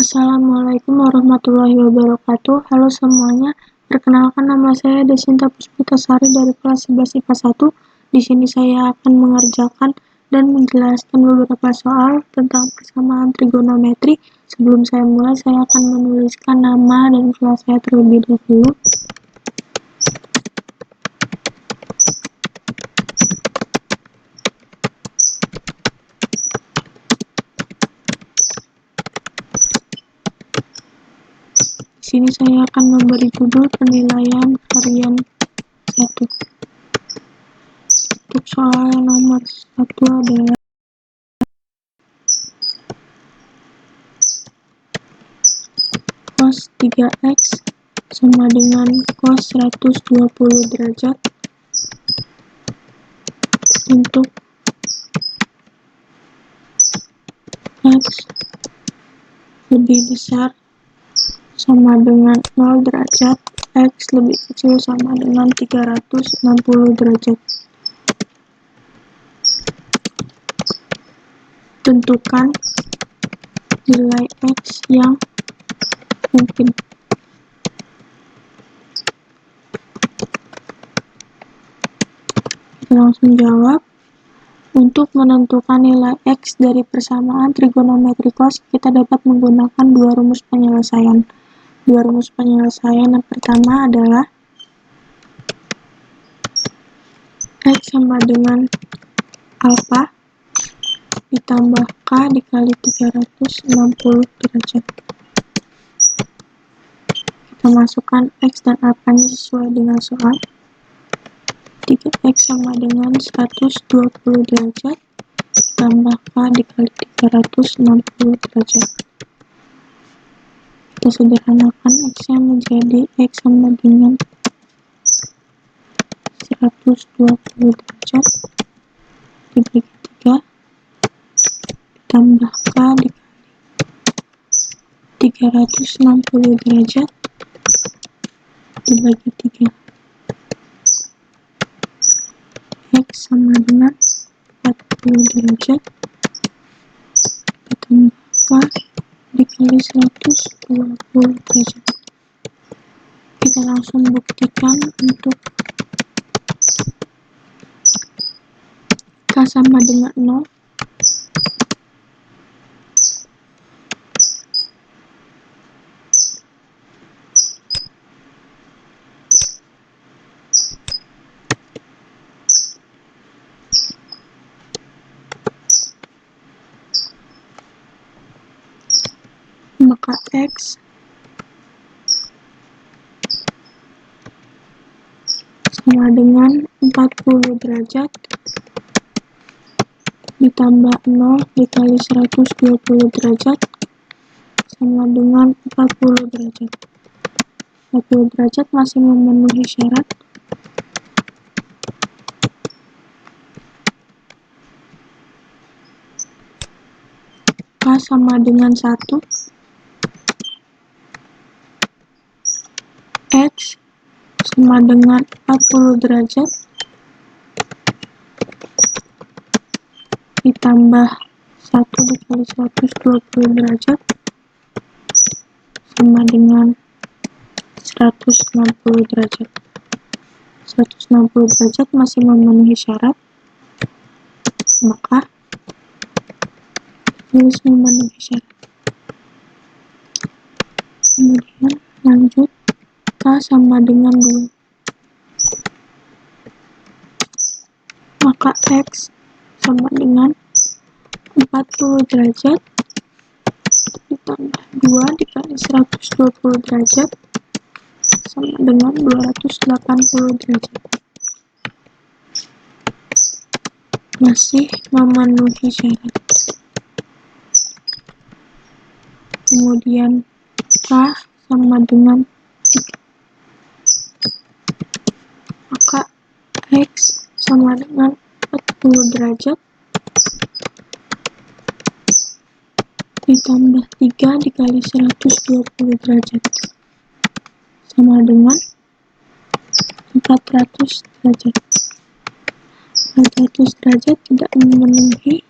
Assalamualaikum warahmatullahi wabarakatuh. Halo semuanya, perkenalkan nama saya Desinta Puspitasari dari kelas 11 IPA 1. Di sini saya akan mengerjakan dan menjelaskan beberapa soal tentang persamaan trigonometri. Sebelum saya mulai, saya akan menuliskan nama dan kelas saya terlebih dahulu. Di sini saya akan memberi judul penilaian harian 1. Untuk soal yang nomor 1 adalah cos 3x sama dengan cos 120 derajat untuk x lebih besar sama dengan 0 derajat, x lebih kecil sama dengan 360 derajat. Tentukan nilai x yang mungkin. Kita langsung jawab. Untuk menentukan nilai x dari persamaan trigonometri cos, kita dapat menggunakan dua rumus penyelesaian. Dua rumus penyelesaian yang pertama adalah x sama dengan alfa ditambah k dikali 360 derajat. Kita masukkan x dan alfanya sesuai dengan soal. 3x sama dengan 120 derajat tambah k dikali 360 derajat. Kita sederhanakan x-nya menjadi x sama dengan 120 derajat dibagi 3 ditambah k dikali 360 derajat dibagi 3. X sama dengan 40 derajat ditambah k dikali 120 derajat. Kita langsung buktikan untuk k sama dengan 0. Maka x sama dengan 40 derajat ditambah 0 dikali 120 derajat sama dengan 40 derajat. 40 derajat masih memenuhi syarat. K sama dengan 1. X sama dengan 40 derajat ditambah 1 dikali 120 derajat sama dengan 160 derajat. 160 derajat masih memenuhi syarat, maka harus memenuhi syarat. Kemudian lanjut, K sama dengan 2. Maka X sama dengan 40 derajat ditambah 2 dikali 120 derajat sama dengan 280 derajat. Masih memenuhi syarat. Kemudian K sama dengan 3. Maka X sama dengan 40 derajat ditambah 3 dikali 120 derajat sama dengan 400 derajat. 400 derajat tidak memenuhi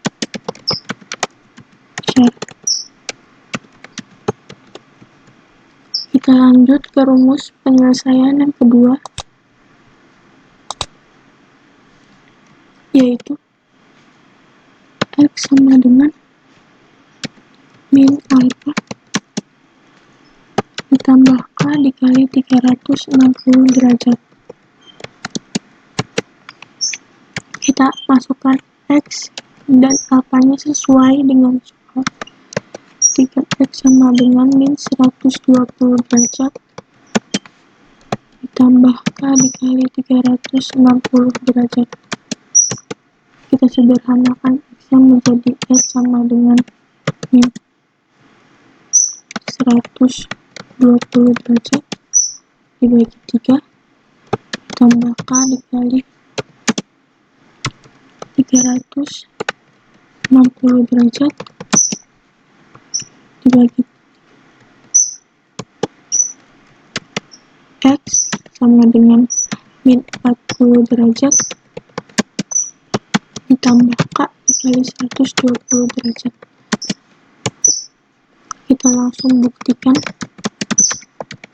syarat. Kita lanjut ke rumus penyelesaian yang kedua, yaitu X sama dengan min alfa ditambah K dikali 360 derajat. Kita masukkan X dan alfanya sesuai dengan soal. 3X sama dengan min 120 derajat ditambah K dikali 360 derajat. Kita sederhanakan X menjadi X sama dengan min 120 derajat dibagi 3 tambah K dikali 360 derajat dibagi X sama dengan min 40 derajat ditambah K dikali 120 derajat. Kita langsung buktikan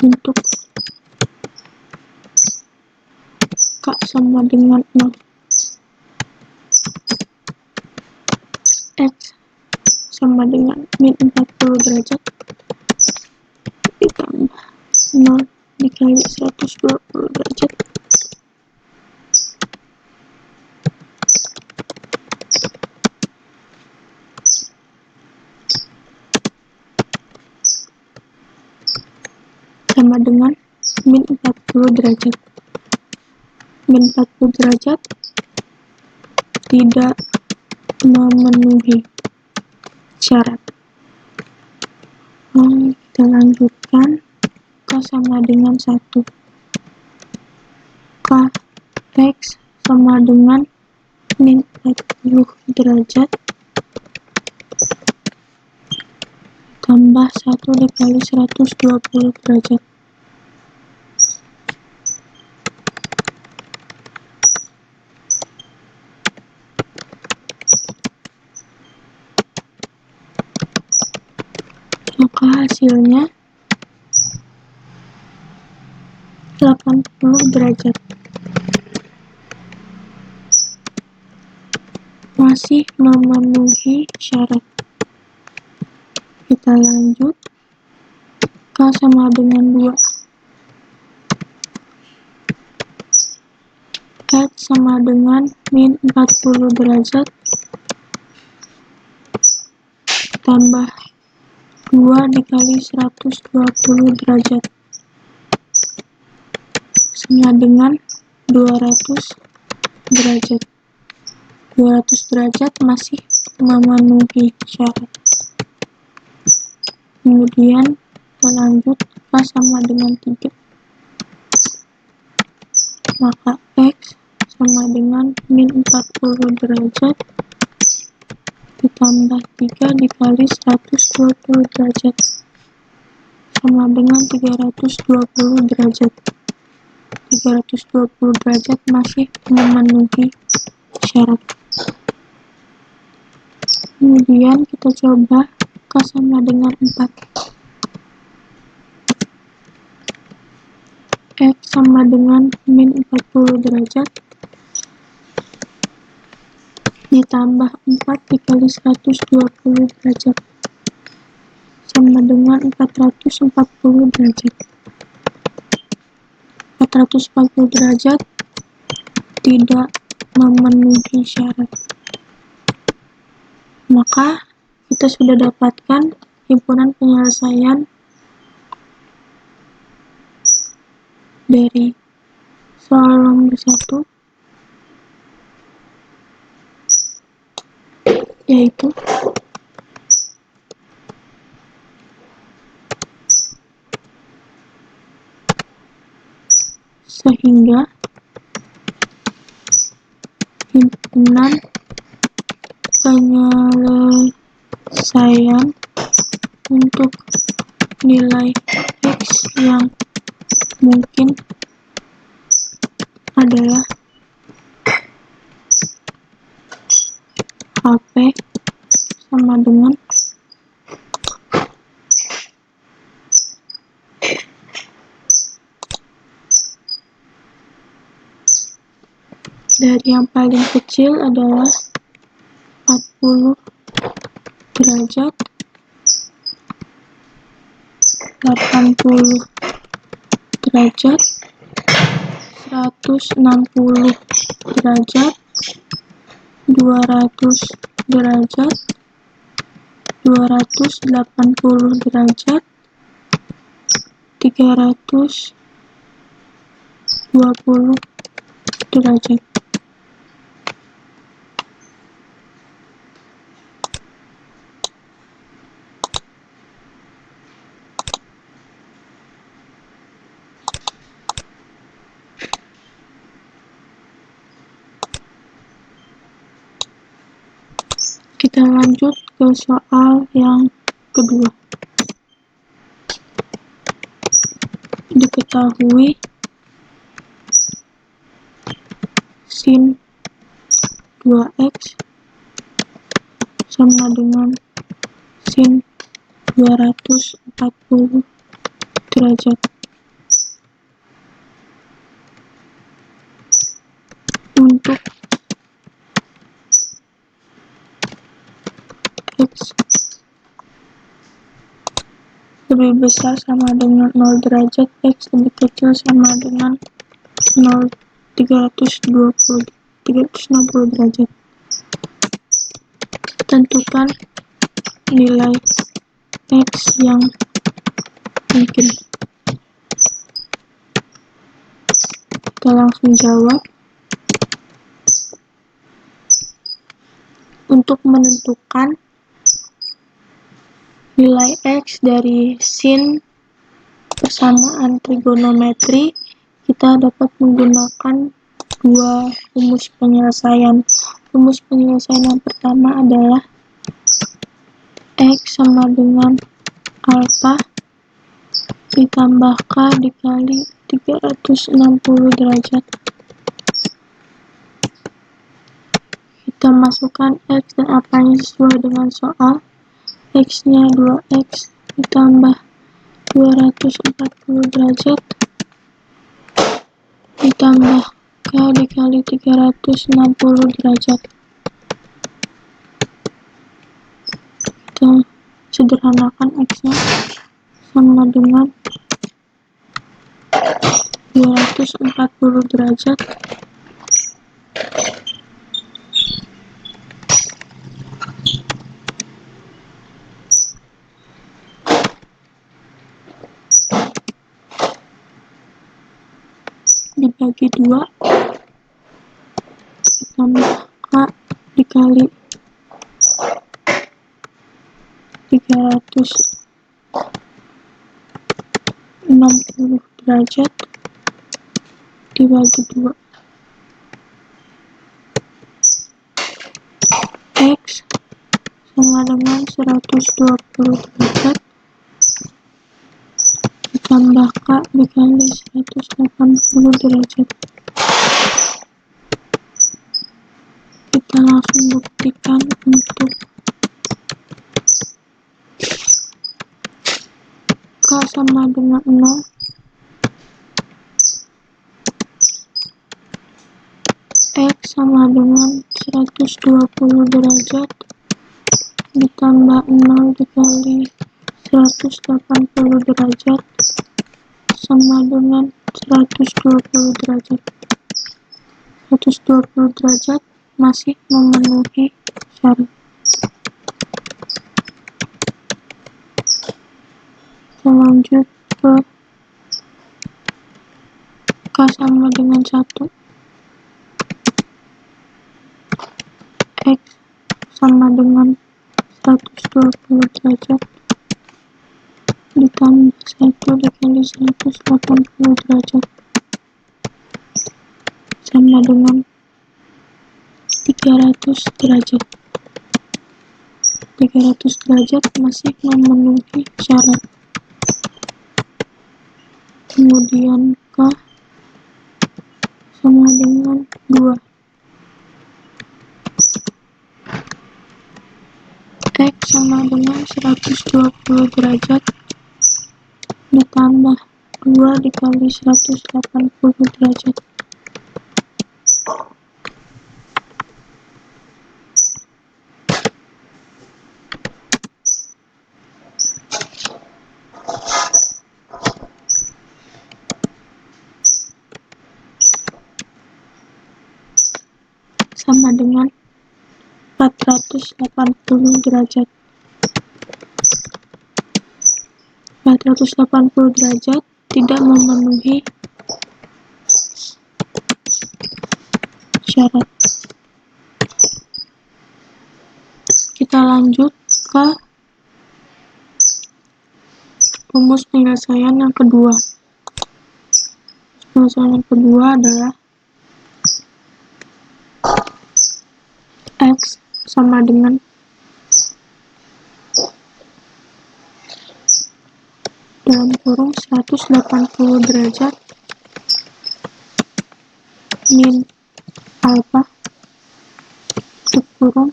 untuk K sama dengan 0. X sama dengan min 40 derajat ditambah 0 dikali 120 derajat sama dengan min 40 derajat. Min 40 derajat tidak memenuhi syarat. Kita lanjutkan. K sama dengan 1. K X sama dengan min 40 derajat tambah 1 dikali 120 derajat. Maka hasilnya 80 derajat. Masih memenuhi syarat. Kita lanjut. K sama dengan 2. X sama dengan min 40 derajat tambah 2 dikali 120 derajat sama dengan 200 derajat. 200 derajat masih memenuhi syarat. Kemudian kita lanjut. K sama dengan 3. Maka X sama dengan min 40 derajat ditambah 3 dikali 120 derajat sama dengan 320 derajat. 320 derajat masih memenuhi syarat. Kemudian kita coba K sama dengan 4. X sama dengan min 40 derajat ditambah 4 dikali 120 derajat sama dengan 440 derajat. 440 derajat tidak memenuhi syarat. Maka kita sudah dapatkan himpunan penyelesaian dari soal nomor 1, yaitu sehingga himpunan penyelesaian untuk nilai X yang mungkin adalah HP sama dengan Dari yang paling kecil adalah 40 derajat, 80 derajat, 160 derajat, 200 derajat, 280 derajat, 320 derajat. Kita lanjut ke soal yang kedua. Diketahui sin 2x sama dengan sin 240 derajat. Untuk x lebih besar sama dengan 0 derajat, x lebih kecil sama dengan 360 derajat. Tentukan nilai x yang mungkin. Kita langsung jawab. Untuk menentukan nilai x dari sin persamaan trigonometri, kita dapat menggunakan dua rumus penyelesaian. Rumus penyelesaian yang pertama adalah x sama dengan alfa ditambah k dikali 360 derajat. Kita masukkan x dan apanya sesuai dengan soal. X-nya 2x ditambah 240 derajat ditambah k dikali 360 derajat. Kita sederhanakan x-nya sama dengan 240 derajat dibagi 2 ditambah k dikali 360 derajat dibagi 2. X sama dengan 120 derajat ditambah k dikali 180 derajat. Kita langsung buktikan untuk k sama dengan 0. X sama dengan 120 derajat ditambah 0 dikali 180 derajat sama dengan 120 derajat. 120 derajat masih memenuhi syarat. Kita lanjut ke k sama dengan 1. X sama dengan 120 derajat ditambah 1 dikali 180 derajat sama dengan 300 derajat. 300 derajat masih memenuhi syarat. Kemudian k sama dengan 2. X sama dengan 120 derajat ditambah 2 dikali 180 derajat sama dengan 480 derajat. 480 derajat tidak memenuhi syarat. Kita lanjut ke rumus penyelesaian yang kedua. Penyelesaian yang kedua adalah X sama dengan dalam kurung 180 derajat min alfa tutup kurung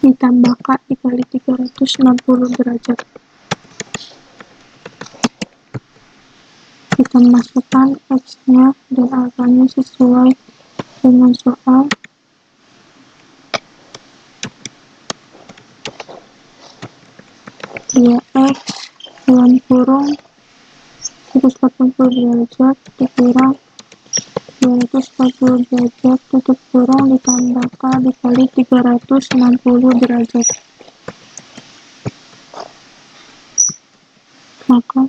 ditambah K dikali 360 derajat. Kita masukkan X-nya dan alfanya sesuai dengan soal. Ya, X dalam kurung 180 derajat dikurang 240 derajat tutup kurung ditambah K dikali 360 derajat. Maka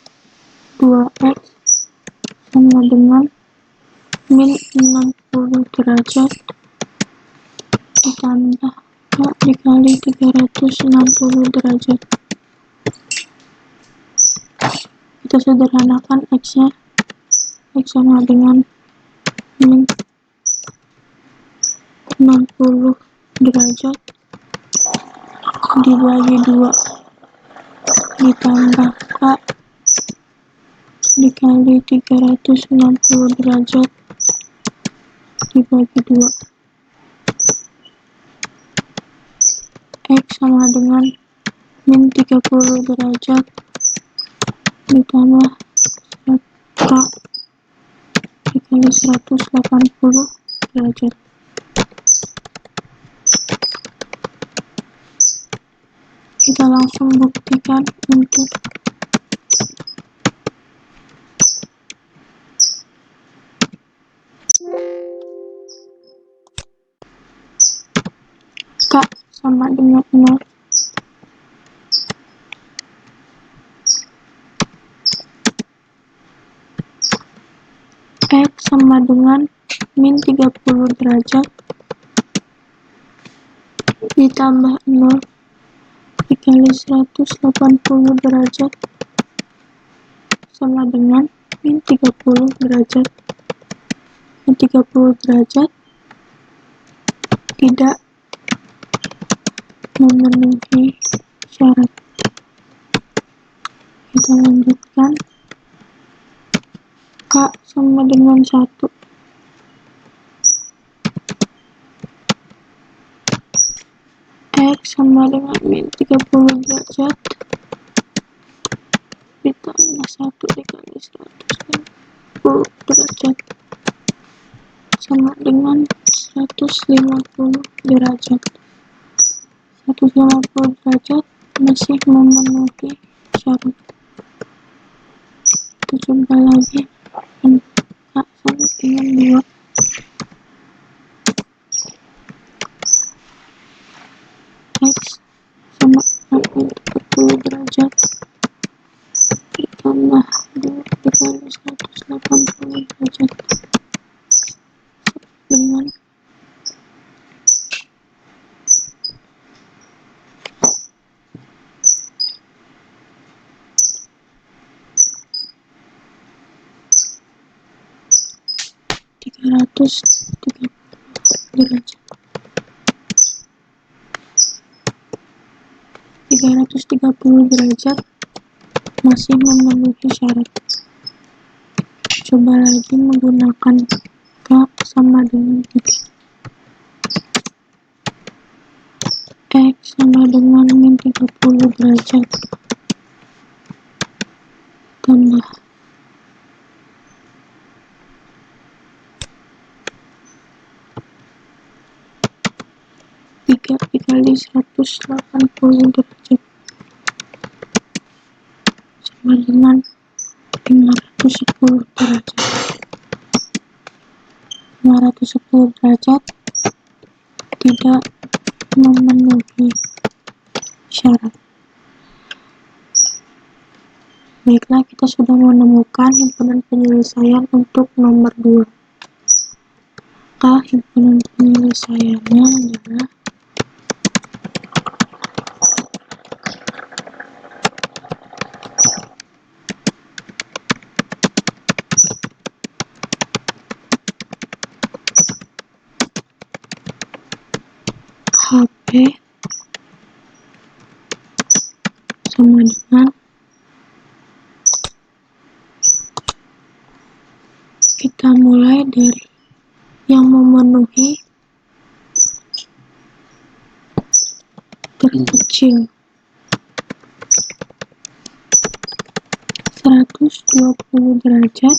2X sama dengan min 60 derajat ditambah K dikali 360 derajat. Kita sederhanakan X-nya. X sama dengan min 60 derajat dibagi 2 ditambah K dikali 360 derajat dibagi 2. X sama dengan min 30 derajat ditambah K dikali 180 derajat. Kita langsung buktikan untuk K sama dengan 0. X sama dengan min 30 derajat ditambah 0 dikali 180 derajat sama dengan min 30 derajat. Min 30 derajat tidak memenuhi syarat. Kita lanjutkan. K sama dengan 1. X sama dengan min 30 derajat ditambah 1 dikali 150 derajat sama dengan 150 derajat. 150 derajat masih memenuhi syarat. Kita coba lagi. K sama dengan 2. X sama dengan 30 derajat ditambah 2 dikali 180 derajat dengan 330 derajat. 330 derajat masih memenuhi syarat. Coba lagi menggunakan K sama dengan 3. X sama dengan min 30 derajat tambah dikali 180 derajat sama dengan 510 derajat. 510 derajat tidak memenuhi syarat. Baiklah, kita sudah menemukan himpunan penyelesaian untuk nomor 2. Maka himpunan penyelesaiannya adalah HP sama dengan, kita mulai dari yang memenuhi terkecil 120 derajat,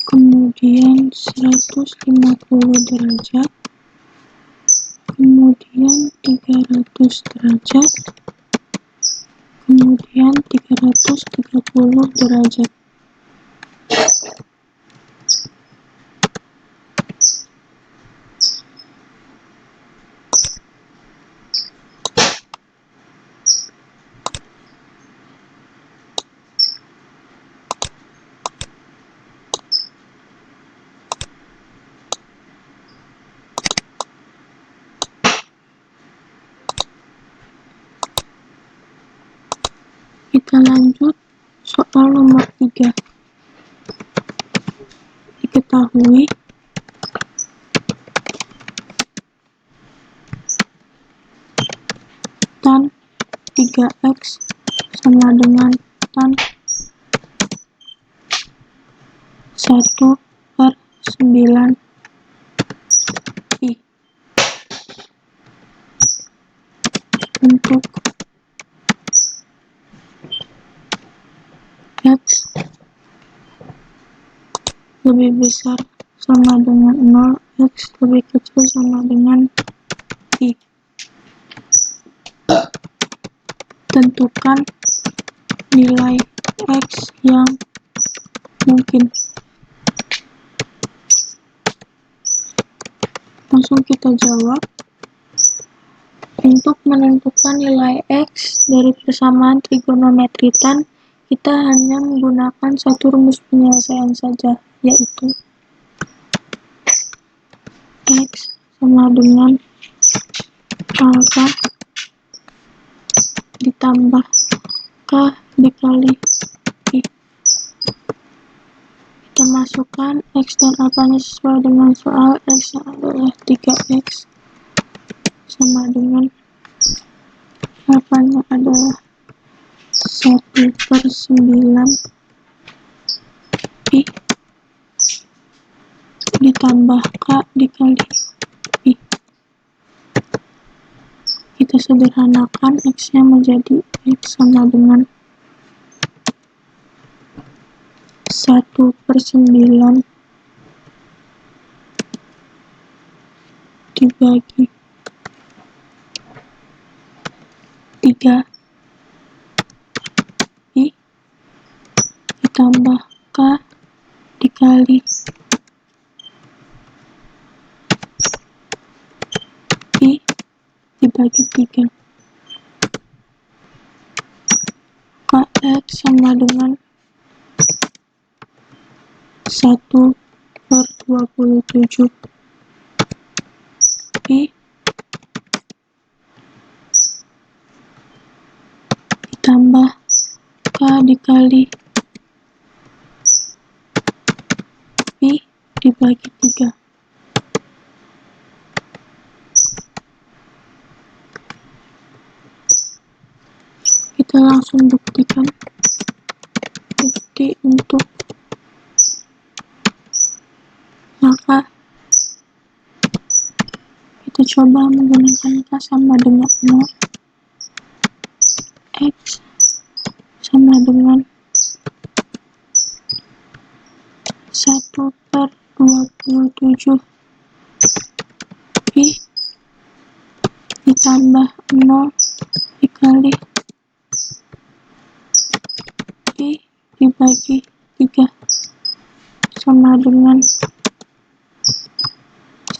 kemudian 150 derajat, kemudian 300 derajat, kemudian 330 derajat. Kita lanjut soal nomor 3. Diketahui tan 3x sama dengan tan 1/9 I. Untuk X lebih besar sama dengan 0, X lebih kecil sama dengan I. Tentukan nilai X yang mungkin. Langsung kita jawab. Untuk menentukan nilai X dari persamaan trigonometri tan, kita hanya menggunakan satu rumus penyelesaian saja, yaitu X sama dengan alfa ditambah K dikali I. Kita masukkan X dan alfanya sesuai dengan soal. X adalah 3X sama dengan alfanya adalah 1/9 I ditambah K dikali I. Kita sederhanakan X nya menjadi X sama dengan 1/9 dibagi 3 I ditambah K dikali I dibagi 3. Kx sama dengan 1/27 I ditambah K dikali I dibagi 3. Kita langsung buktikan. Bukti untuk maka kita coba menggunakan K sama dengan 0. X sama dengan 1/27 I ditambah 0 dikali I dibagi 3. sama dengan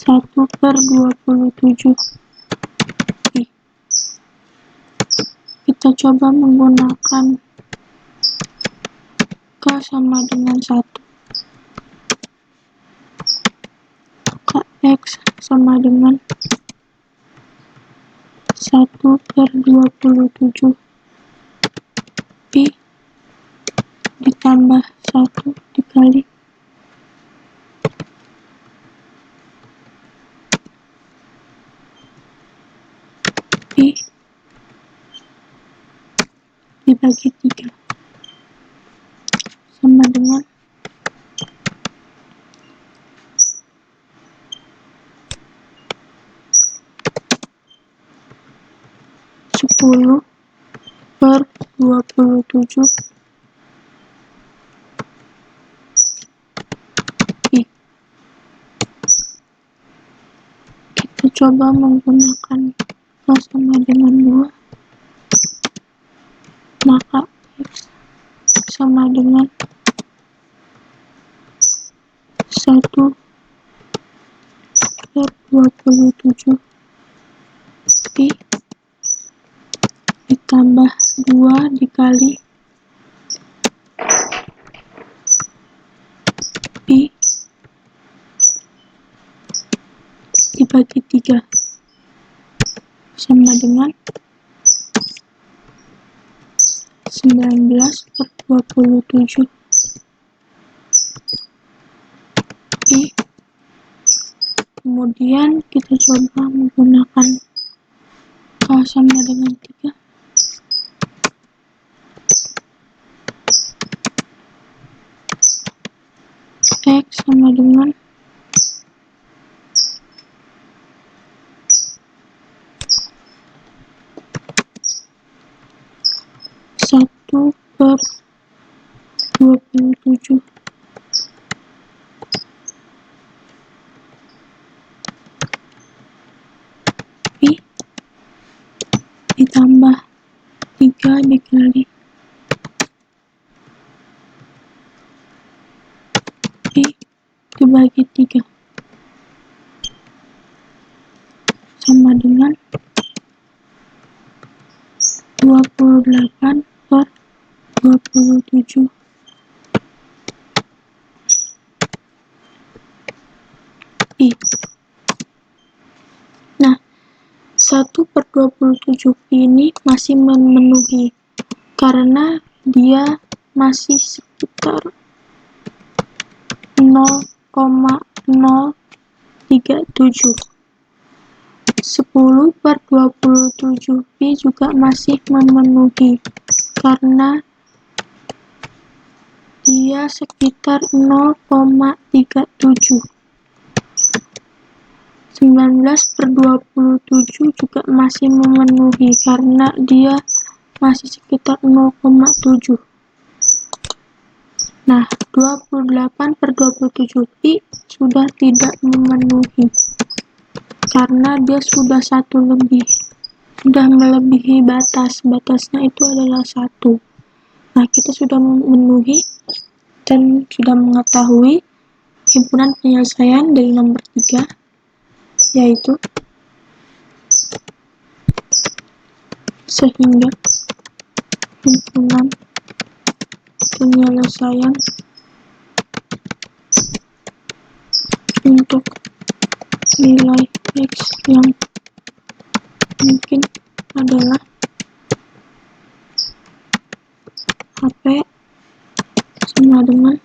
1/27 Pi. Kita coba menggunakan K sama dengan 1. Kx sama dengan 1/27 Pi ditambah 1 dikali Pi dibagi 3 sama dengan 10/27 Pi. Kita coba menggunakan K sama dengan 2, maka X sama dengan 1/27 Pi ditambah 2 dikali Pi dibagi 3 sama dengan 19/27 Pi. Kemudian kita coba menggunakan K sama dengan 3, X sama dengan 1/27 Pi ditambah 3 dikali Pi dibagi 3 sama dengan 28/27 Pi. Nah, 1/27 Pi ini masih memenuhi karena dia masih sekitar 0,037. 10/27 Pi juga masih memenuhi karena dia sekitar 0,37. 19/27 juga masih memenuhi karena dia masih sekitar 0,7. Nah, 28/27 Pi sudah tidak memenuhi karena dia sudah melebihi batasnya itu adalah 1. Nah, kita sudah memenuhi dan sudah mengetahui himpunan penyelesaian dari nomor 3, yaitu sehingga himpunan penyelesaian untuk nilai X yang mungkin adalah HP sama dengan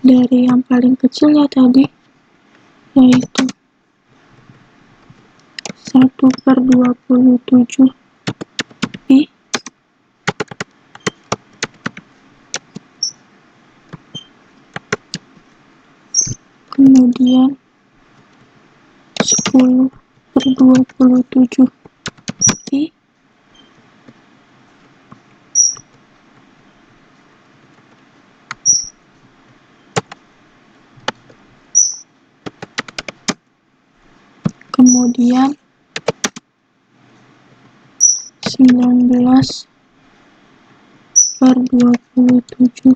dari yang paling kecil ya tadi, yaitu 1/27 Pi kemudian 10/27 Pi kemudian 19 1/27.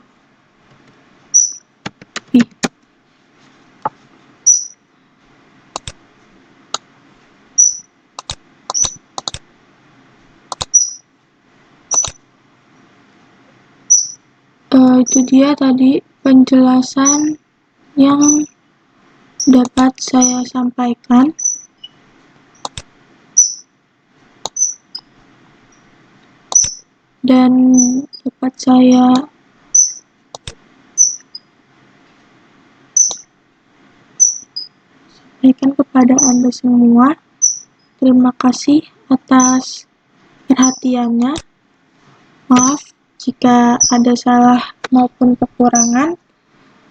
Itu dia tadi penjelasan yang dapat saya sampaikan. Dan dapat saya sampaikan kepada Anda semua. Terima kasih atas perhatiannya. Maaf jika ada salah maupun kekurangan.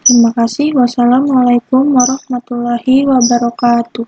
Terima kasih. Wassalamualaikum warahmatullahi wabarakatuh.